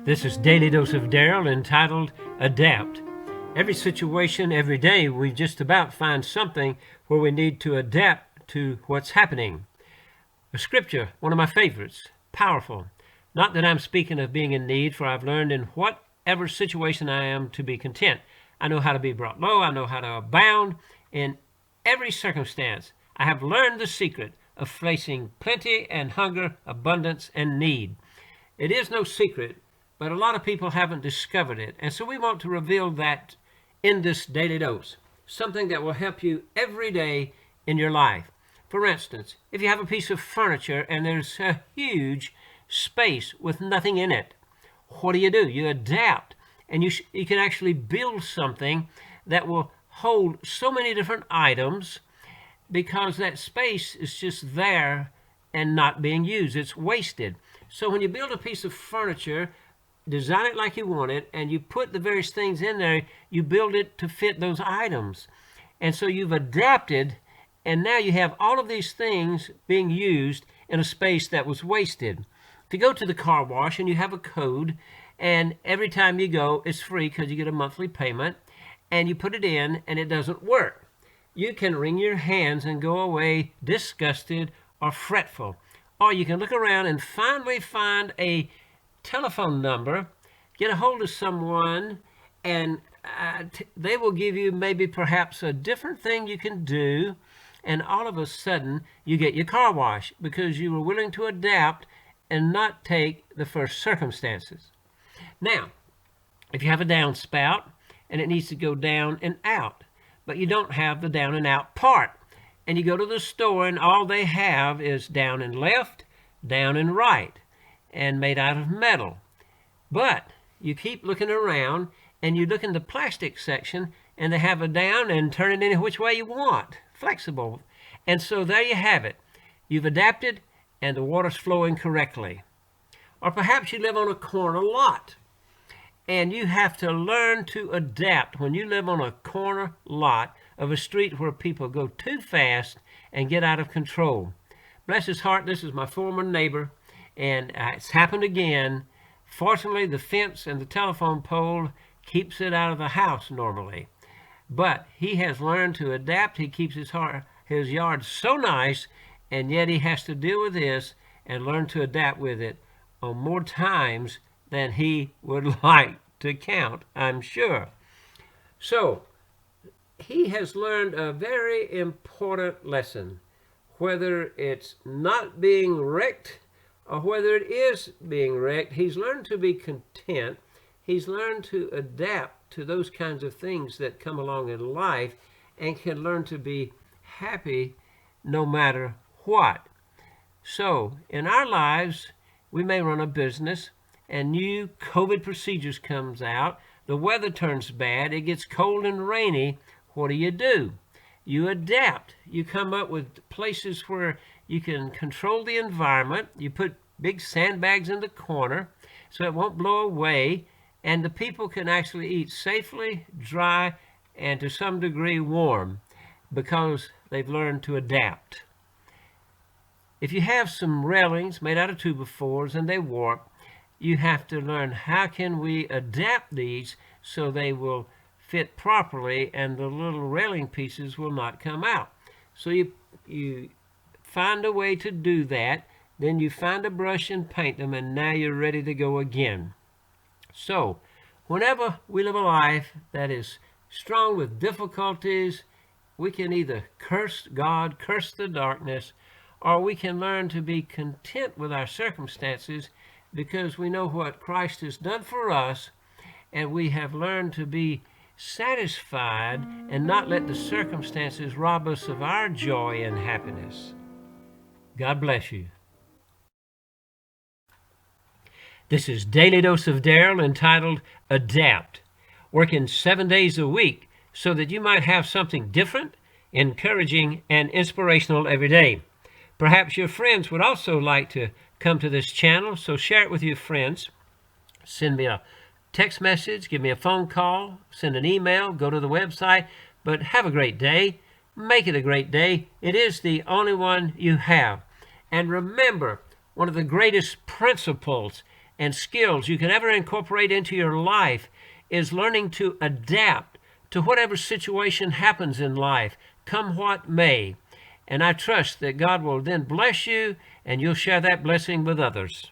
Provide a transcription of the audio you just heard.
This is Daily Dose of Daryl, entitled Adapt. Every situation, every day, we just about find something where we need to adapt to what's happening. A scripture, one of my favorites, powerful. Not that I'm speaking of being in need, for I've learned in whatever situation I am to be content. I know how to be brought low. I know how to abound in every circumstance. I have learned the secret of facing plenty and hunger, abundance and need. It is no secret, but a lot of people haven't discovered it. And so we want to reveal that in this daily dose, something that will help you every day in your life. For instance, if you have a piece of furniture and there's a huge space with nothing in it, what do? You adapt, and you can actually build something that will hold so many different items because that space is just there and not being used. It's wasted. So when you build a piece of furniture, design it like you want it, and you put the various things in there, you build it to fit those items. And so you've adapted, and now you have all of these things being used in a space that was wasted. If you go to the car wash and you have a code, and every time you go, it's free because you get a monthly payment, and you put it in and it doesn't work, you can wring your hands and go away disgusted or fretful. Or you can look around and finally find a telephone number, get a hold of someone, and they will give you maybe perhaps a different thing you can do, and all of a sudden you get your car washed because you were willing to adapt and not take the first circumstances. Now, if you have a downspout and it needs to go down and out, but you don't have the down and out part, and you go to the store and all they have is down and left, down and right, and made out of metal. But you keep looking around and you look in the plastic section and they have a down and turn it any which way you want, flexible. And so there you have it. You've adapted and the water's flowing correctly. Or perhaps you live on a corner lot and you have to learn to adapt when you live on a corner lot of a street where people go too fast and get out of control. Bless his heart, this is my former neighbor, and it's happened again. Fortunately, the fence and the telephone pole keeps it out of the house normally. But he has learned to adapt. He keeps his yard so nice, and yet he has to deal with this and learn to adapt with it on more times than he would like to count, I'm sure. So, he has learned a very important lesson. Whether it's not being wrecked or whether it is being wrecked, he's learned to be content. He's learned to adapt to those kinds of things that come along in life and can learn to be happy no matter what. So, in our lives, we may run a business and new COVID procedures comes out. The weather turns bad. It gets cold and rainy. What do? You adapt. You come up with places where you can control the environment. You put big sandbags in the corner so it won't blow away, and the people can actually eat safely, dry, and to some degree warm because they've learned to adapt. If you have some railings made out of 2x4s and they warp, you have to learn how can we adapt these so they will fit properly and the little railing pieces will not come out. So you find a way to do that, then you find a brush and paint them, and now you're ready to go again. So whenever we live a life that is strong with difficulties, we can either curse God, curse the darkness, or we can learn to be content with our circumstances because we know what Christ has done for us, and we have learned to be satisfied and not let the circumstances rob us of our joy and happiness. God bless you. This is Daily Dose of Daryl, entitled Adapt, working 7 days a week so that you might have something different, encouraging, and inspirational every day. Perhaps your friends would also like to come to this channel, so share it with your friends. Send me a text message, give me a phone call, send an email, go to the website, but have a great day. Make it a great day. It is the only one you have. And remember, one of the greatest principles and skills you can ever incorporate into your life is learning to adapt to whatever situation happens in life, come what may. And I trust that God will then bless you and you'll share that blessing with others.